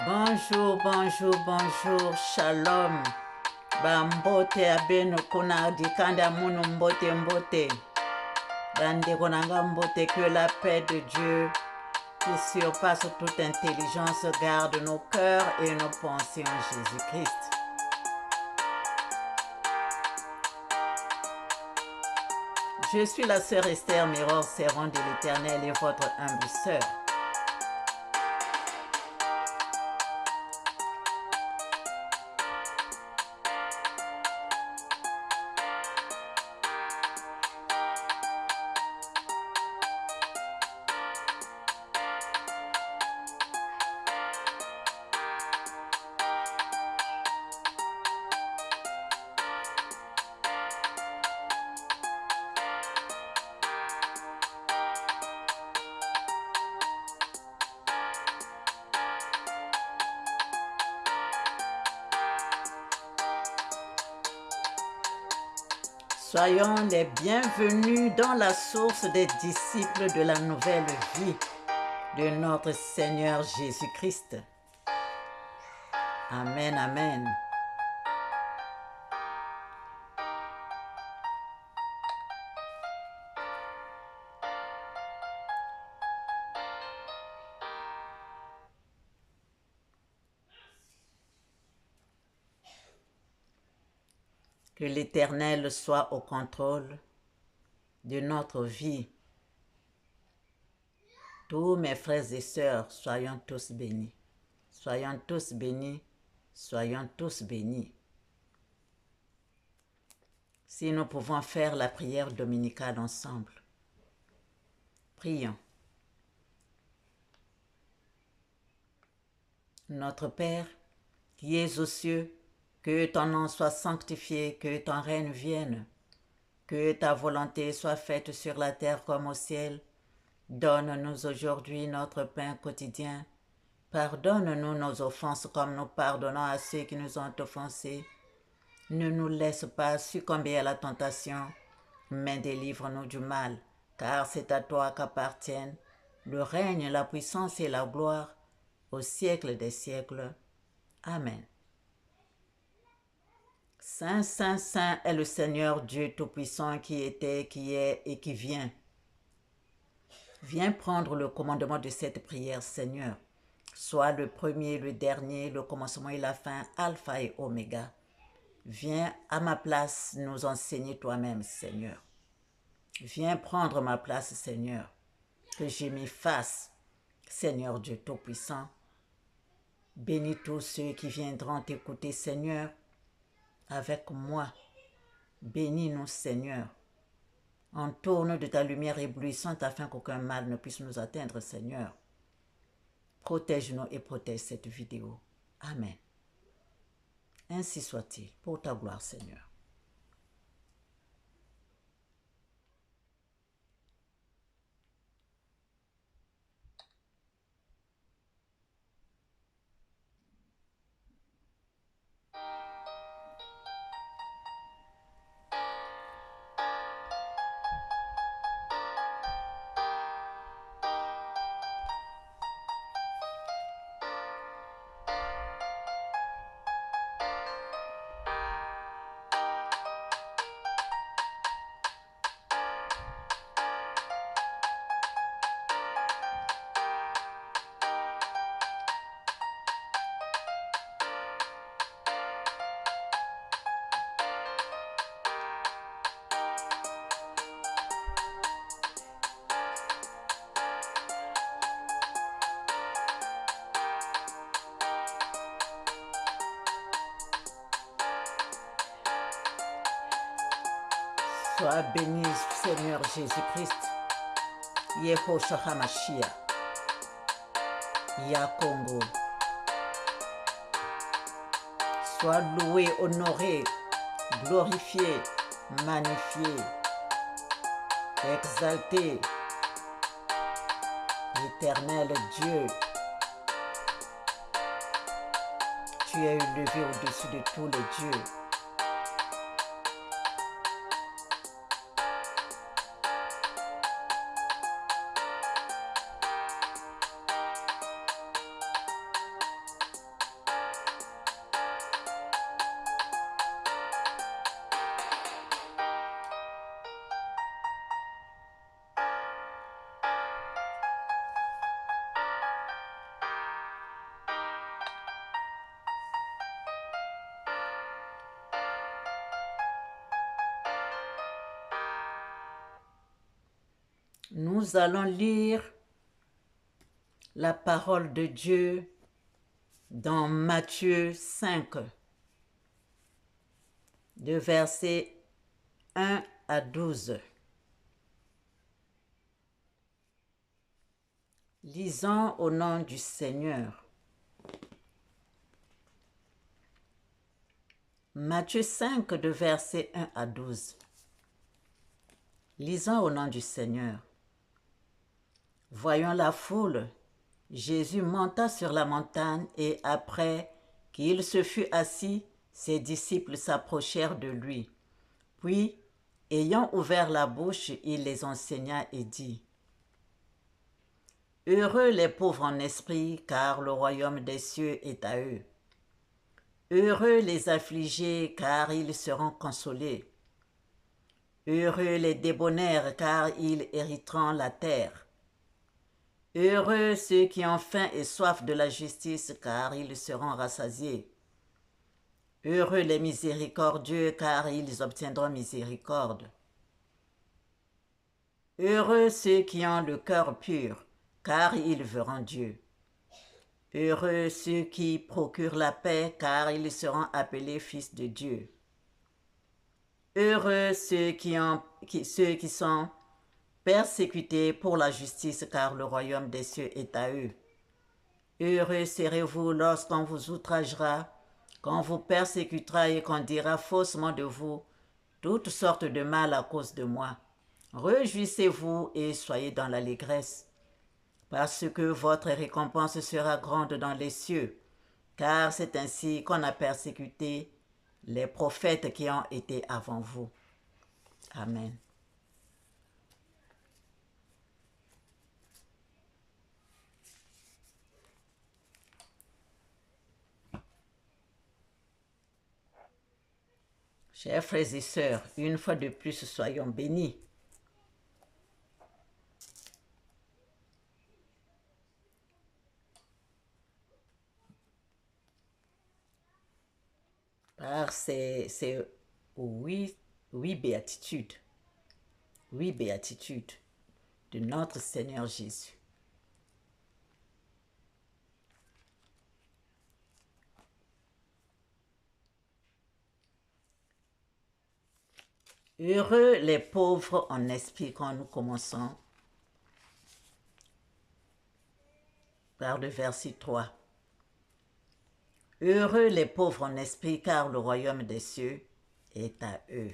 Bonjour, bonjour, bonjour, shalom. Bambote abeno kuna dikanda munu mbote mbote. Bande konanga mbote, que la paix de Dieu qui surpasse toute intelligence garde nos cœurs et nos pensées en Jésus-Christ. Je suis la sœur Esther Miror, servante de l'Éternel et votre humble sœur. Soyons les bienvenus dans la source des disciples de la nouvelle vie de notre Seigneur Jésus-Christ. Amen, amen. Que l'Éternel soit au contrôle de notre vie. Tous mes frères et sœurs, soyons tous bénis. Soyons tous bénis. Soyons tous bénis. Si nous pouvons faire la prière dominicale ensemble. Prions. Notre Père, qui es aux cieux, que ton nom soit sanctifié, que ton règne vienne, que ta volonté soit faite sur la terre comme au ciel. Donne-nous aujourd'hui notre pain quotidien. Pardonne-nous nos offenses comme nous pardonnons à ceux qui nous ont offensés. Ne nous laisse pas succomber à la tentation, mais délivre-nous du mal, car c'est à toi qu'appartiennent le règne, la puissance et la gloire au siècle des siècles. Amen. Saint, Saint, Saint est le Seigneur Dieu Tout-Puissant qui était, qui est et qui vient. Viens prendre le commandement de cette prière, Seigneur. Sois le premier, le dernier, le commencement et la fin, alpha et oméga. Viens à ma place nous enseigner toi-même, Seigneur. Viens prendre ma place, Seigneur. Que je m'y fasse, Seigneur Dieu Tout-Puissant. Bénis tous ceux qui viendront t'écouter, Seigneur, avec moi. Bénis-nous, Seigneur. Entoure-nous de ta lumière éblouissante afin qu'aucun mal ne puisse nous atteindre, Seigneur. Protège-nous et protège cette vidéo. Amen. Ainsi soit-il, pour ta gloire, Seigneur. Sois béni, Seigneur Jésus-Christ. Yehoshua HaMashiach. Ya Congo. Sois loué, honoré, glorifié, magnifié, exalté. Éternel Dieu, tu es élevé au-dessus de tous les dieux. Nous allons lire la parole de Dieu dans Matthieu 5, de versets 1 à 12. Lisons au nom du Seigneur. Matthieu 5, de versets 1 à 12. Lisons au nom du Seigneur. Voyant la foule, Jésus monta sur la montagne et après qu'il se fut assis, ses disciples s'approchèrent de lui. Puis, ayant ouvert la bouche, il les enseigna et dit: Heureux les pauvres en esprit, car le royaume des cieux est à eux. Heureux les affligés, car ils seront consolés. Heureux les débonnaires, car ils hériteront la terre. Heureux ceux qui ont faim et soif de la justice, car ils seront rassasiés. Heureux les miséricordieux, car ils obtiendront miséricorde. Heureux ceux qui ont le cœur pur, car ils verront Dieu. Heureux ceux qui procurent la paix, car ils seront appelés fils de Dieu. Heureux ceux qui sont persécutés pour la justice, car le royaume des cieux est à eux. Heureux serez-vous lorsqu'on vous outragera, qu'on vous persécutera et qu'on dira faussement de vous toutes sortes de mal à cause de moi. Réjouissez-vous et soyez dans l'allégresse, parce que votre récompense sera grande dans les cieux, car c'est ainsi qu'on a persécuté les prophètes qui ont été avant vous. Amen. Chers frères et sœurs, une fois de plus, soyons bénis. Par ces huit béatitudes, de notre Seigneur Jésus. Heureux les pauvres en esprit, quand nous commençons par le verset 3. Heureux les pauvres en esprit, car le royaume des cieux est à eux.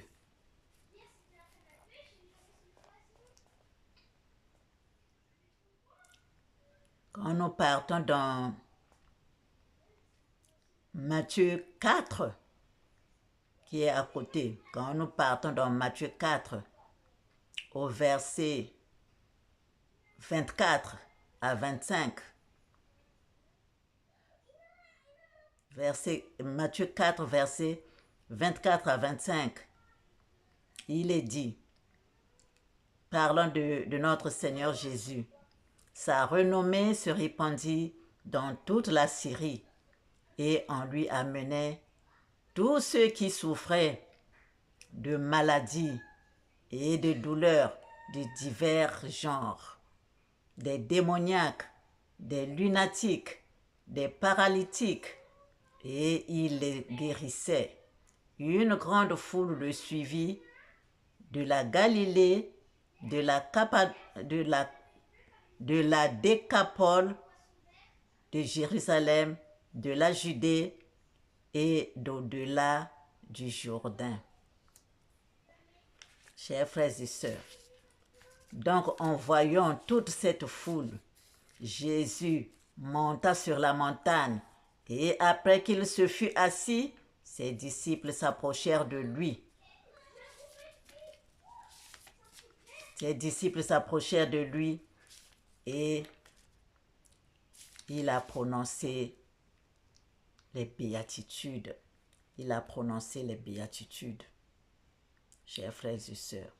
Quand nous partons dans Matthieu 4, qui est à côté, quand nous partons dans Matthieu 4, au verset 24 à 25, Matthieu 4, verset 24 à 25, il est dit, parlant de notre Seigneur Jésus, sa renommée se répandit dans toute la Syrie et on lui amenait tous ceux qui souffraient de maladies et de douleurs de divers genres, des démoniaques, des lunatiques, des paralytiques, et il les guérissait. Une grande foule le suivit de la Galilée, de la Décapole, de Jérusalem, de la Judée et d'au-delà du Jourdain. Chers frères et sœurs, donc en voyant toute cette foule, Jésus monta sur la montagne et après qu'il se fut assis, ses disciples s'approchèrent de lui. Ses disciples s'approchèrent de lui et il a prononcé les béatitudes. Il a prononcé les béatitudes. Chers frères et sœurs,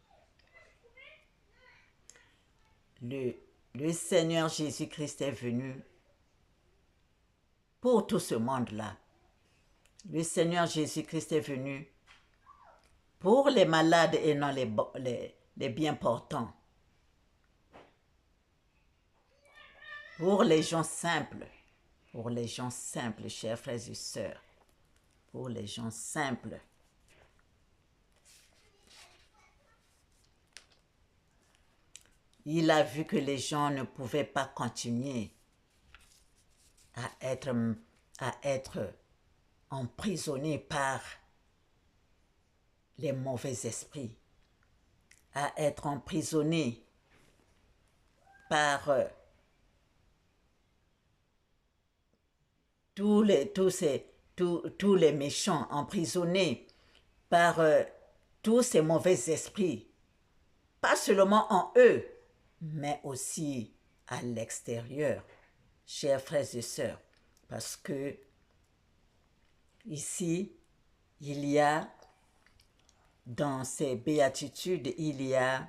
le Seigneur Jésus-Christ est venu pour tout ce monde-là. Le Seigneur Jésus-Christ est venu pour les malades et non les bien portants. Pour les gens simples, chers frères et sœurs, pour les gens simples, il a vu que les gens ne pouvaient pas continuer à être emprisonnés par les mauvais esprits, à être emprisonnés par tous les méchants, emprisonnés par tous ces mauvais esprits, pas seulement en eux, mais aussi à l'extérieur, chers frères et sœurs, parce que ici, il y a, dans ces béatitudes, il y a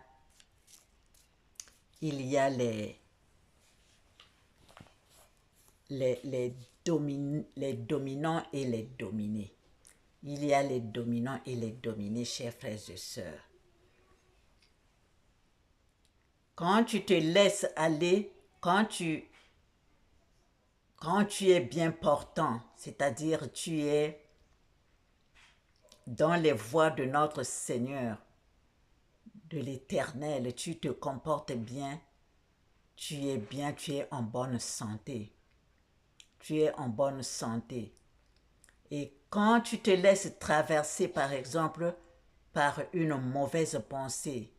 les dominants et les dominés. Il y a les dominants et les dominés, chers frères et sœurs. Quand tu te laisses aller, quand tu es bien portant, c'est-à-dire tu es dans les voies de notre Seigneur, de l'Éternel, tu te comportes bien, tu es en bonne santé. Tu es en bonne santé. Et quand tu te laisses traverser, par exemple, par une mauvaise pensée,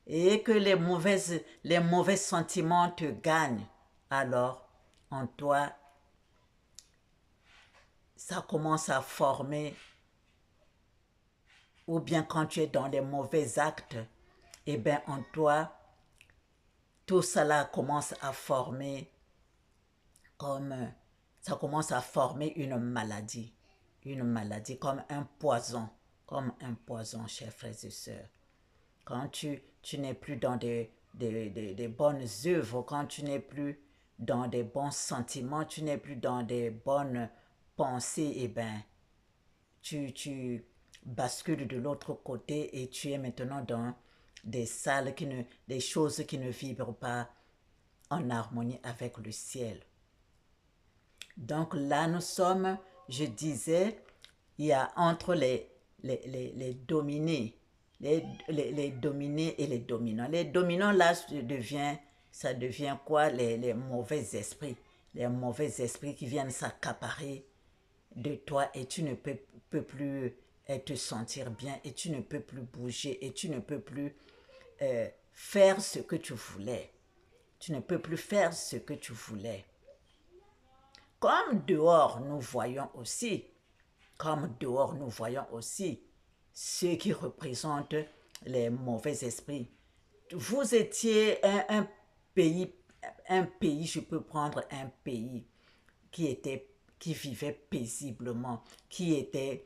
et que les mauvais sentiments te gagnent, alors en toi, ça commence à former, ou bien quand tu es dans les mauvais actes, eh bien en toi, tout cela commence à former ça commence à former une maladie comme un poison, chers frères et sœurs. Quand tu n'es plus dans des bonnes œuvres, quand tu n'es plus dans des bons sentiments, tu n'es plus dans des bonnes pensées, eh bien, tu bascules de l'autre côté et tu es maintenant dans des des choses qui ne vibrent pas en harmonie avec le ciel. Donc là, nous sommes, je disais, il y a entre les dominés, les dominés et les dominants. Les dominants, là, ça devient quoi? Les mauvais esprits. Les mauvais esprits qui viennent s'accaparer de toi et tu ne peux plus te sentir bien et tu ne peux plus bouger et tu ne peux plus faire ce que tu voulais. Tu ne peux plus faire ce que tu voulais. Comme dehors, nous voyons aussi ceux qui représentent les mauvais esprits. Vous étiez un pays, je peux prendre un pays qui vivait paisiblement, qui était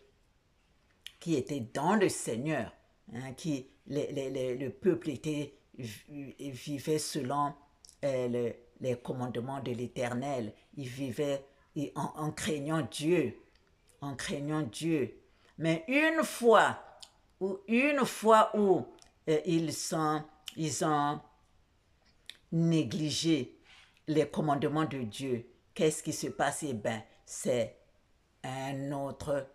dans le Seigneur, hein, le peuple vivait selon les commandements de l'Éternel. Il vivait en craignant Dieu, Mais une fois où ils ont négligé les commandements de Dieu, qu'est-ce qui se passe? Eh bien, c'est un autre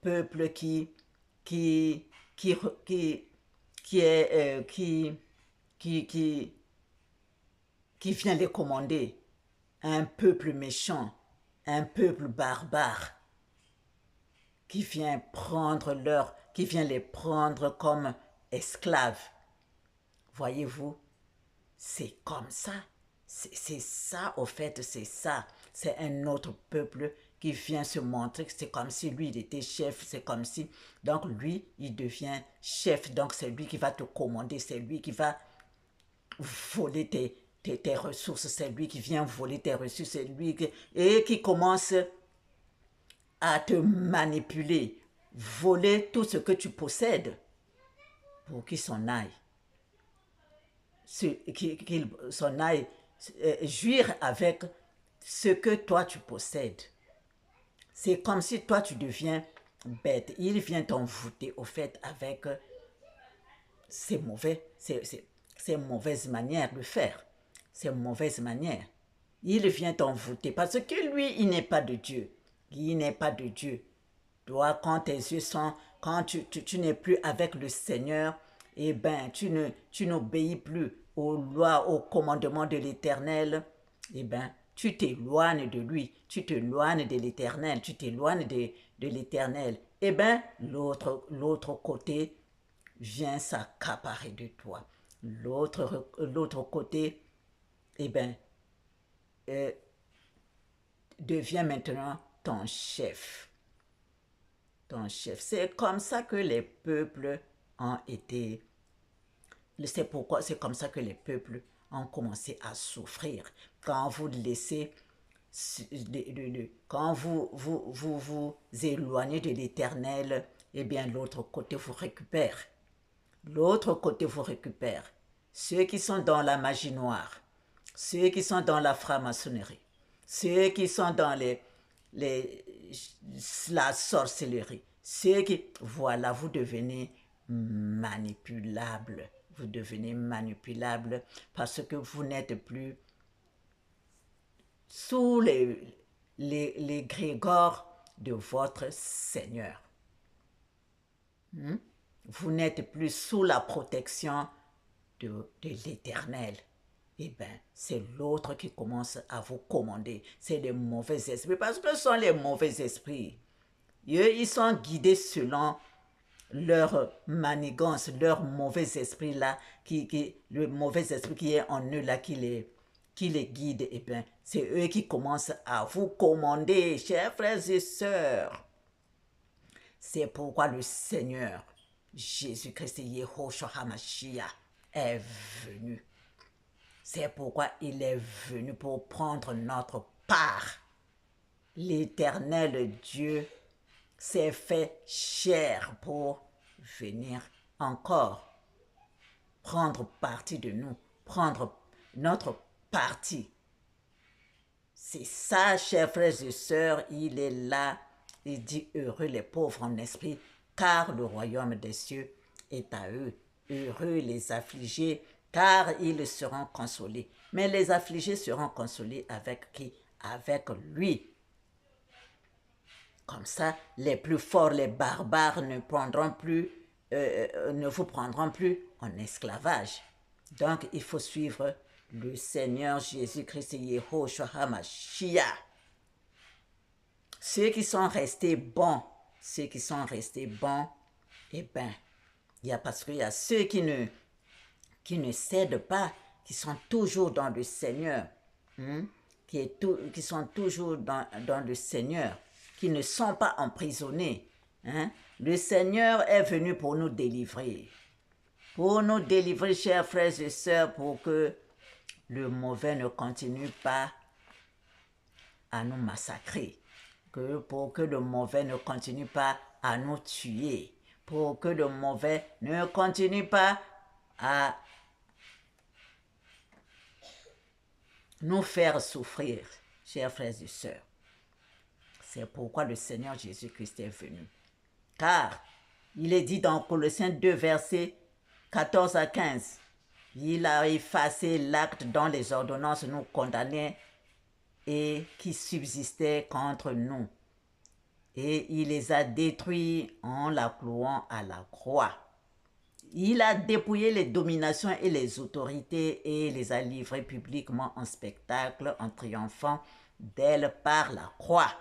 peuple qui, qui, qui, qui, est, qui vient les commander. Un peuple méchant, un peuple barbare, qui vient les prendre comme esclaves. Voyez-vous, c'est comme ça. C'est ça, au fait, c'est ça. C'est un autre peuple qui vient se montrer. C'est comme si lui, il était chef. C'est comme si... Donc, lui, il devient chef. Donc, c'est lui qui va te commander. C'est lui qui va voler tes ressources. C'est lui qui vient voler tes ressources. C'est lui qui commence à te manipuler. Voler tout ce que tu possèdes pour qu'il s'en aille. Qu'il s'en aille jouir avec ce que toi tu possèdes. C'est comme si toi tu deviens bête. Il vient t'envoûter au fait avec ces C'est une mauvaise manière de faire. C'est une mauvaise manière. Il vient t'envoûter parce que lui, il n'est pas de Dieu. Il n'est pas de Dieu. Toi, quand tes yeux sont, quand tu n'es plus avec le Seigneur, eh bien, tu n'obéis plus aux lois, aux commandements de l'Éternel, eh bien, tu t'éloignes de lui, tu t'éloignes de l'Éternel, tu t'éloignes de l'Éternel. Eh bien, l'autre côté vient s'accaparer de toi. L'autre côté, eh bien, devient maintenant ton chef. Ton chef. C'est comme ça que les peuples ont été. C'est comme ça que les peuples ont commencé à souffrir. Quand vous laissez, quand vous éloignez de l'Éternel, eh bien l'autre côté vous récupère. L'autre côté vous récupère. Ceux qui sont dans la magie noire, ceux qui sont dans la franc-maçonnerie, ceux qui sont dans la sorcellerie, ceux qui... Voilà, vous devenez manipulable. Vous devenez manipulable parce que vous n'êtes plus sous les grégores de votre Seigneur. Vous n'êtes plus sous la protection de l'Éternel. Eh bien, c'est l'autre qui commence à vous commander. C'est les mauvais esprits. Parce que ce sont les mauvais esprits. Eux, ils sont guidés selon leur manigance, leur mauvais esprit là, le mauvais esprit qui est en eux là, qui les guide. Eh bien, c'est eux qui commencent à vous commander, chers frères et sœurs. C'est pourquoi le Seigneur, Jésus-Christ, Yehoshua HaMashiach, est venu. C'est pourquoi il est venu pour prendre notre part. L'Éternel Dieu s'est fait chair pour venir encore prendre partie de nous, prendre notre partie. C'est ça, chers frères et sœurs, il est là. Il dit heureux les pauvres en esprit, car le royaume des cieux est à eux. Heureux les affligés, car ils seront consolés. Mais les affligés seront consolés avec qui? Avec lui. Comme ça, les plus forts, les barbares ne vous prendront plus en esclavage. Donc, il faut suivre le Seigneur Jésus-Christ, Yehoshua HaMashiach. Ceux qui sont restés bons, eh bien, parce qu'il y a ceux qui ne cèdent pas, qui sont toujours dans le Seigneur, qui sont toujours dans le Seigneur, qui ne sont pas emprisonnés. Le Seigneur est venu pour nous délivrer. Pour nous délivrer, chers frères et sœurs, pour que le mauvais ne continue pas à nous massacrer. Pour que le mauvais ne continue pas à nous tuer. Pour que le mauvais ne continue pas à nous faire souffrir, chers frères et sœurs. C'est pourquoi le Seigneur Jésus-Christ est venu. Car il est dit dans Colossiens 2, versets 14 à 15, il a effacé l'acte dont les ordonnances nous condamnaient et qui subsistaient contre nous. Et il les a détruits en la clouant à la croix. Il a dépouillé les dominations et les autorités et les a livrées publiquement en spectacle en triomphant d'elles par la croix.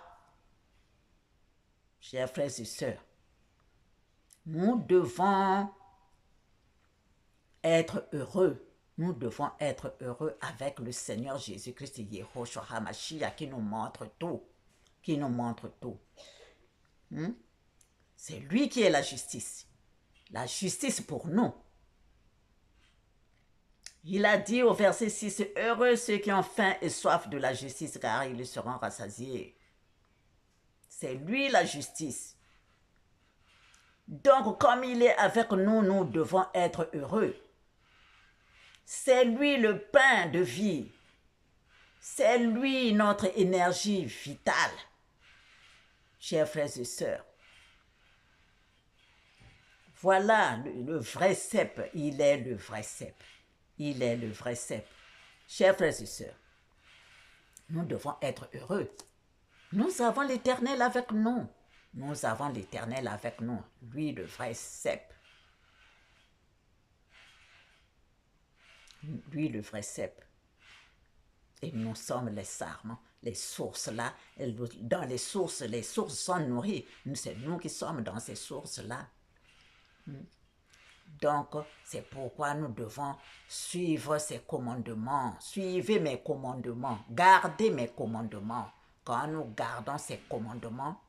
Chers frères et sœurs, nous devons être heureux. Nous devons être heureux avec le Seigneur Jésus-Christ, Yehoshua HaMashiach, qui nous montre tout. Qui nous montre tout. C'est lui qui est la justice. La justice pour nous. Il a dit au verset 6, « Heureux ceux qui ont faim et soif de la justice, car ils seront rassasiés. » C'est lui la justice. Donc, comme il est avec nous, nous devons être heureux. C'est lui le pain de vie. C'est lui notre énergie vitale. Chers frères et sœurs, voilà le vrai cep, il est le vrai cep. Il est le vrai cep. Chers frères et sœurs, nous devons être heureux. Nous avons l'Éternel avec nous. Nous avons l'Éternel avec nous. Lui, le vrai cep. Lui, le vrai cep. Et nous sommes les sarments, les sources là. Dans les sources sont nourries. C'est nous qui sommes dans ces sources-là. Donc, c'est pourquoi nous devons suivre ces commandements. Suivez mes commandements. Gardez mes commandements. Quand nous gardons ces commandements,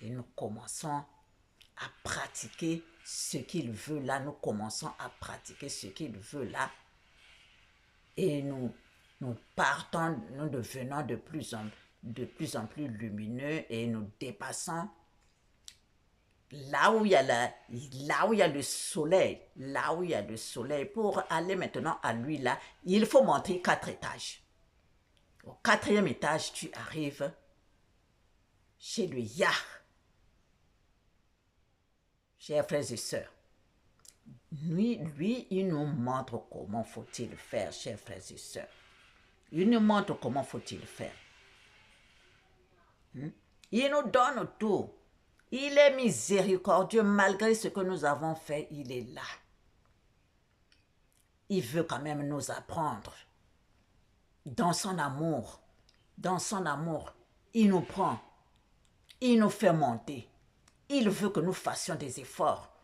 et nous commençons à pratiquer ce qu'il veut là. Nous commençons à pratiquer ce qu'il veut là. Et nous partons, nous devenons de plus en plus lumineux et nous dépassons là où il y a le soleil, pour aller maintenant à lui là, il faut monter 4 étages. Au 4e étage, tu arrives chez le Yah. Chers frères et sœurs, lui, il nous montre comment faut-il faire, chers frères et sœurs. Il nous montre comment faut-il faire. Il nous donne tout. Il est miséricordieux malgré ce que nous avons fait, il est là. Il veut quand même nous apprendre. Dans son amour, il nous prend, il nous fait monter. Il veut que nous fassions des efforts,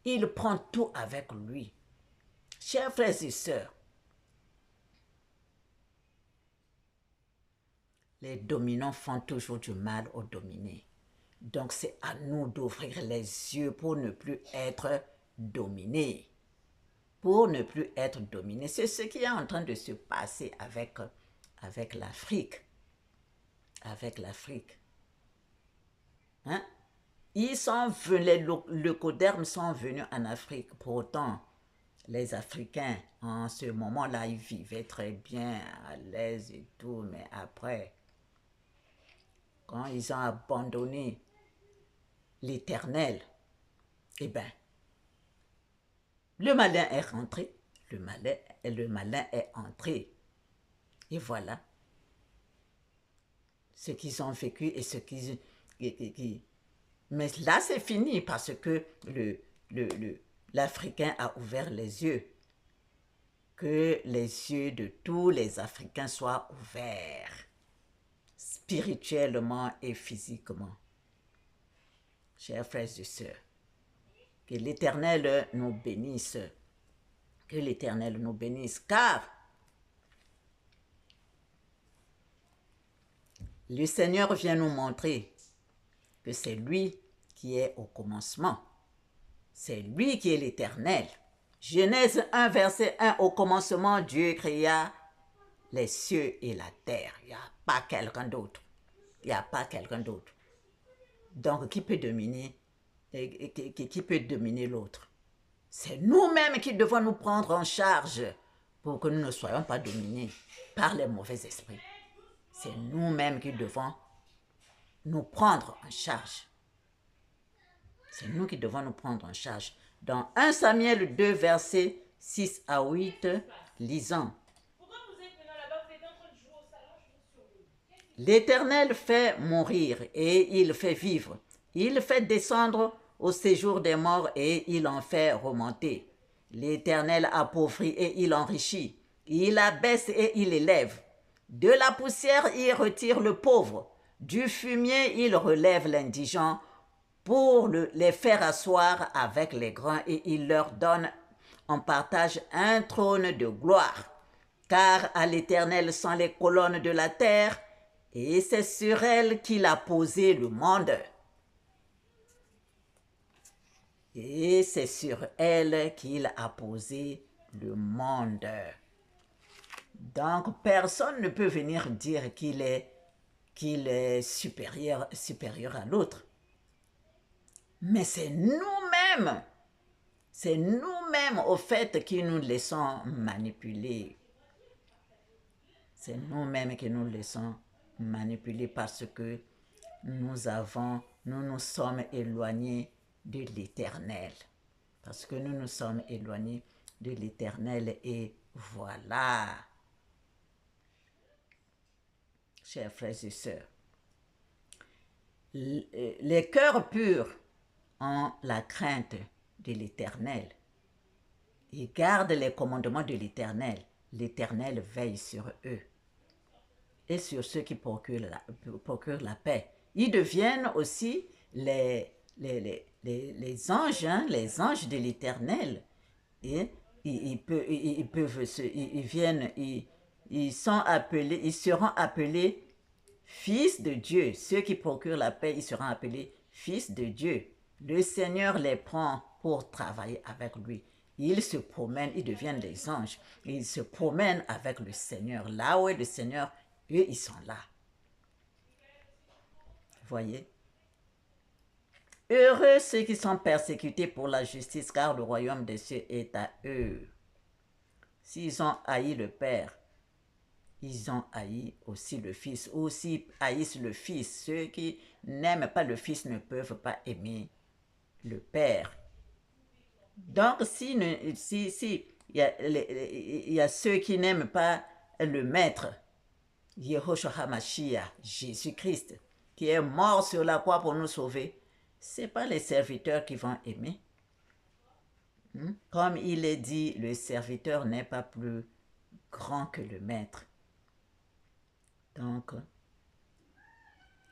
Il prend tout avec lui. Chers frères et sœurs, les dominants font toujours du mal aux dominés. Donc c'est à nous d'ouvrir les yeux pour ne plus être dominés. C'est ce qui est en train de se passer avec l'Afrique. Hein? Ils sont venus, le Coderme sont venus en Afrique. Pourtant, les Africains, en ce moment-là, ils vivaient très bien, à l'aise et tout. Mais après, quand ils ont abandonné l'Éternel, eh bien, le malin est rentré. Le malin est entré. Et voilà ce qu'ils ont vécu et ce qu'ils... Mais là, c'est fini parce que l'Africain a ouvert les yeux. Que les yeux de tous les Africains soient ouverts, spirituellement et physiquement. Chers frères et sœurs, que l'Éternel nous bénisse. Que l'Éternel nous bénisse, car le Seigneur vient nous montrer que c'est lui qui est au commencement. C'est lui qui est l'Éternel. Genèse 1, verset 1, au commencement, Dieu créa les cieux et la terre. Il n'y a pas quelqu'un d'autre. Donc, qui peut dominer l'autre? C'est nous-mêmes qui devons nous prendre en charge pour que nous ne soyons pas dominés par les mauvais esprits. C'est nous-mêmes qui devons nous prendre en charge. Dans 1 Samuel 2, versets 6 à 8, lisons. L'Éternel fait mourir et il fait vivre. Il fait descendre au séjour des morts et il en fait remonter. L'Éternel appauvrit et il enrichit. Il abaisse et il élève. De la poussière, il retire le pauvre. Du fumier, il relève l'indigent pour les faire asseoir avec les grands et il leur donne en partage un trône de gloire. Car à l'Éternel sont les colonnes de la terre et c'est sur elles qu'il a posé le monde. Donc, personne ne peut venir dire qu'il est supérieur à l'autre. Mais c'est nous-mêmes au fait qui nous laissons manipuler. C'est nous-mêmes qui nous laissons manipuler parce que nous nous sommes éloignés de l'Éternel. Parce que nous nous sommes éloignés de l'Éternel et voilà. Chers frères et sœurs, les cœurs purs ont la crainte de l'Éternel. Ils gardent les commandements de l'Éternel. L'Éternel veille sur eux et sur ceux qui procurent la paix. Ils deviennent aussi les anges, hein, les anges de l'Éternel. Et ils seront appelés fils de Dieu. Ceux qui procurent la paix, ils seront appelés fils de Dieu. Le Seigneur les prend pour travailler avec lui. Ils se promènent, ils deviennent des anges. Ils se promènent avec le Seigneur. Là où est le Seigneur, eux, ils sont là. Voyez? Heureux ceux qui sont persécutés pour la justice, car le royaume des cieux est à eux. S'ils ont haï le Père, ils ont haï aussi le Fils. Ou s'ils haïssent le Fils, ceux qui n'aiment pas le Fils ne peuvent pas aimer le Père. Donc, il y a ceux qui n'aiment pas le Maître, Yehoshua HaMashiach, Jésus-Christ, qui est mort sur la croix pour nous sauver, ce n'est pas les serviteurs qui vont aimer. Comme il est dit, le serviteur n'est pas plus grand que le Maître. Donc,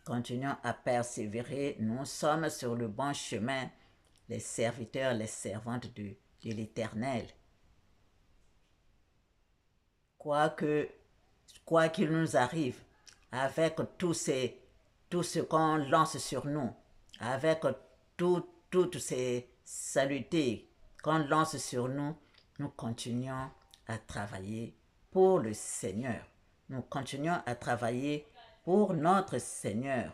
continuons à persévérer. Nous sommes sur le bon chemin, les serviteurs, les servantes de l'Éternel. Quoi qu'il nous arrive, avec tout ce qu'on lance sur nous, avec toutes ces salutés qu'on lance sur nous, nous continuons à travailler pour le Seigneur. Nous continuons à travailler pour notre Seigneur.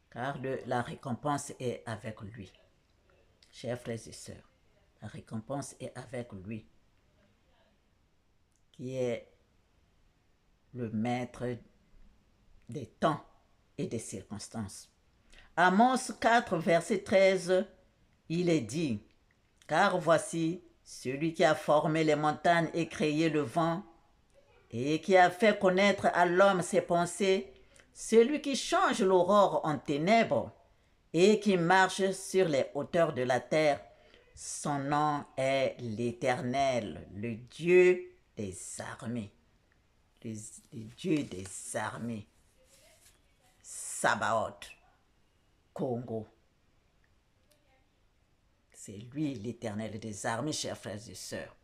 Car la récompense est avec lui. Chers frères et sœurs, la récompense est avec lui, qui est le maître des temps et des circonstances. Amos 4, verset 13, il est dit, « Car voici celui qui a formé les montagnes et créé le vent, et qui a fait connaître à l'homme ses pensées, celui qui change l'aurore en ténèbres, et qui marche sur les hauteurs de la terre, son nom est l'Éternel, le Dieu des armées. » Le Dieu des armées. Sabaoth, Congo. C'est lui l'Éternel des armées, chers frères et sœurs.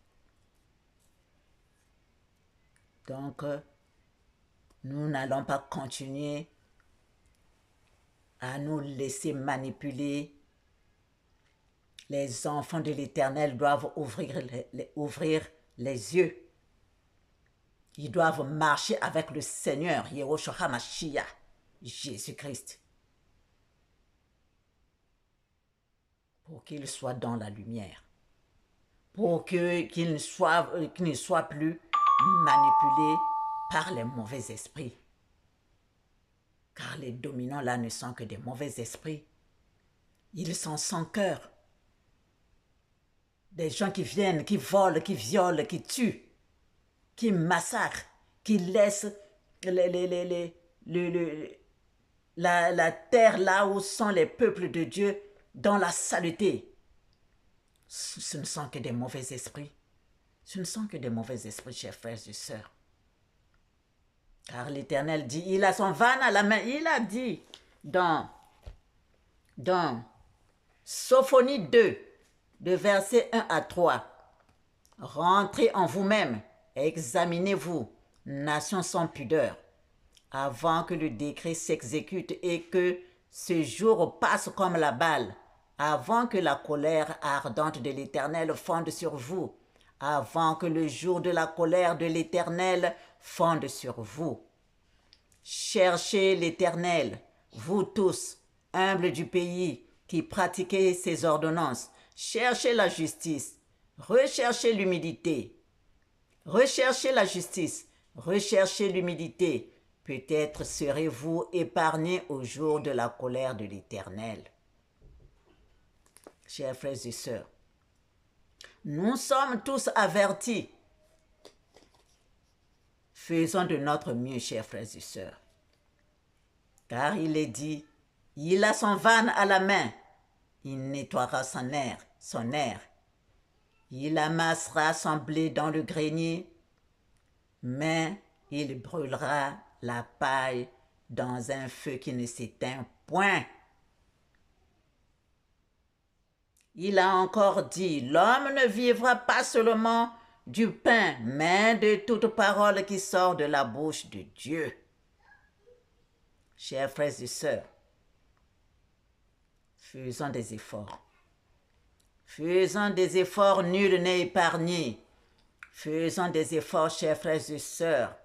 Donc, nous n'allons pas continuer à nous laisser manipuler. Les enfants de l'Éternel doivent ouvrir les yeux. Ils doivent marcher avec le Seigneur, Yehoshua HaMashiach, Jésus-Christ, pour qu'ils soient dans la lumière, pour qu'ils ne soient plus manipulés par les mauvais esprits. Car les dominants là ne sont que des mauvais esprits. Ils sont sans cœur. Des gens qui viennent, qui volent, qui violent, qui tuent, qui massacrent, qui laissent la terre là où sont les peuples de Dieu dans la saleté. Ce ne sont que des mauvais esprits. Ce ne sont que des mauvais esprits, chers frères et sœurs. Car l'Éternel dit, il a son van à la main, il a dit dans Sophonie 2, de versets 1 à 3, « Rentrez en vous-même, examinez-vous, nation sans pudeur, avant que le décret s'exécute et que ce jour passe comme la balle, avant que la colère ardente de l'Éternel fonde sur vous, avant que le jour de la colère de l'Éternel fonde sur vous. Cherchez l'Éternel, vous tous, humbles du pays, qui pratiquez ses ordonnances. Cherchez la justice, recherchez l'humilité. Recherchez la justice, recherchez l'humilité. Peut-être serez-vous épargnés au jour de la colère de l'Éternel. » Chers frères et sœurs, Nous sommes tous avertis. Faisons de notre mieux, chers frères et sœurs. Car il est dit, il a son van à la main, il nettoiera son air. Il amassera son blé dans le grenier, mais il brûlera la paille dans un feu qui ne s'éteint point. Il a encore dit, l'homme ne vivra pas seulement du pain, mais de toute parole qui sort de la bouche de Dieu. Chers frères et sœurs, faisons des efforts. Faisons des efforts, nul n'est épargné. Faisons des efforts, chers frères et sœurs.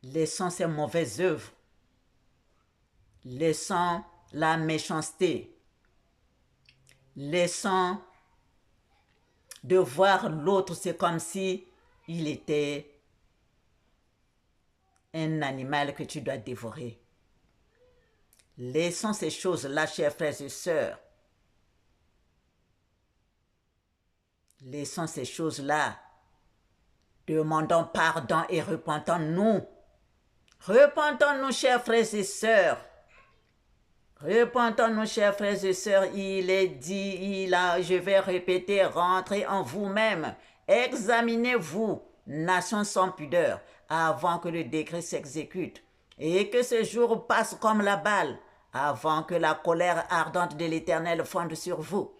Laissons ces mauvaises œuvres. Laissons la méchanceté. Laissons de voir l'autre, c'est comme si il était un animal que tu dois dévorer. Laissons ces choses-là, chers frères et sœurs. Laissons ces choses-là. Demandons pardon et repentons-nous. Repentons-nous, chers frères et sœurs. Repentons-nous, chers frères et sœurs. Il est dit, je vais répéter, rentrez en vous-même. Examinez-vous, nation sans pudeur, avant que le décret s'exécute et que ce jour passe comme la balle, avant que la colère ardente de l'Éternel fonde sur vous,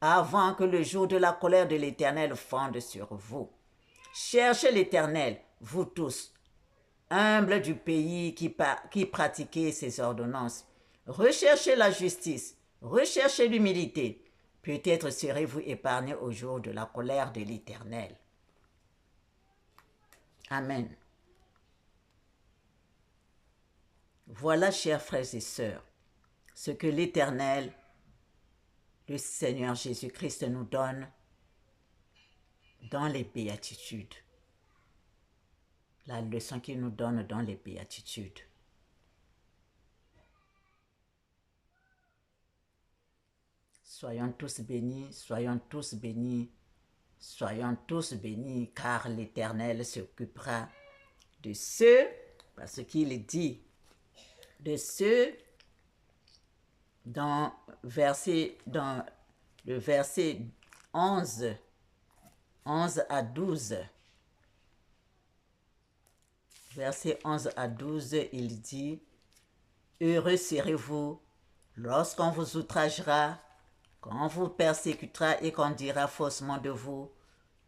avant que le jour de la colère de l'Éternel fonde sur vous. Cherchez l'Éternel, vous tous, humbles du pays qui pratiquez ses ordonnances. Recherchez la justice, recherchez l'humilité. Peut-être serez-vous épargnés au jour de la colère de l'Éternel. Amen. Voilà, chers frères et sœurs, ce que l'Éternel, le Seigneur Jésus-Christ nous donne dans les béatitudes. La leçon qu'il nous donne dans les béatitudes. Soyons tous bénis, soyons tous bénis, soyons tous bénis, car l'Éternel s'occupera de ceux, parce qu'il dit, de ceux dans le verset 11 à 12. Verset 11 à 12, il dit, « Heureux serez-vous lorsqu'on vous outragera, qu'on vous persécutera et qu'on dira faussement de vous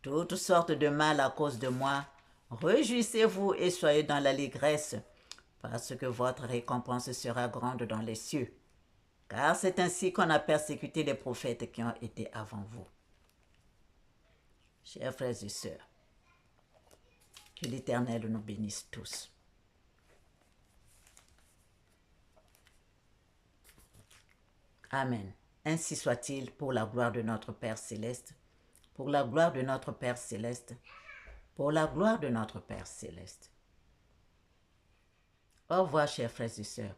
toutes sortes de mal à cause de moi. Réjouissez-vous et soyez dans l'allégresse, parce que votre récompense sera grande dans les cieux. Car c'est ainsi qu'on a persécuté les prophètes qui ont été avant vous. » Chers frères et sœurs, que l'Éternel nous bénisse tous. Amen. Ainsi soit-il, pour la gloire de notre Père Céleste, pour la gloire de notre Père Céleste, pour la gloire de notre Père Céleste. Au revoir, chers frères et sœurs,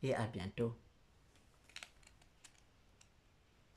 et à bientôt.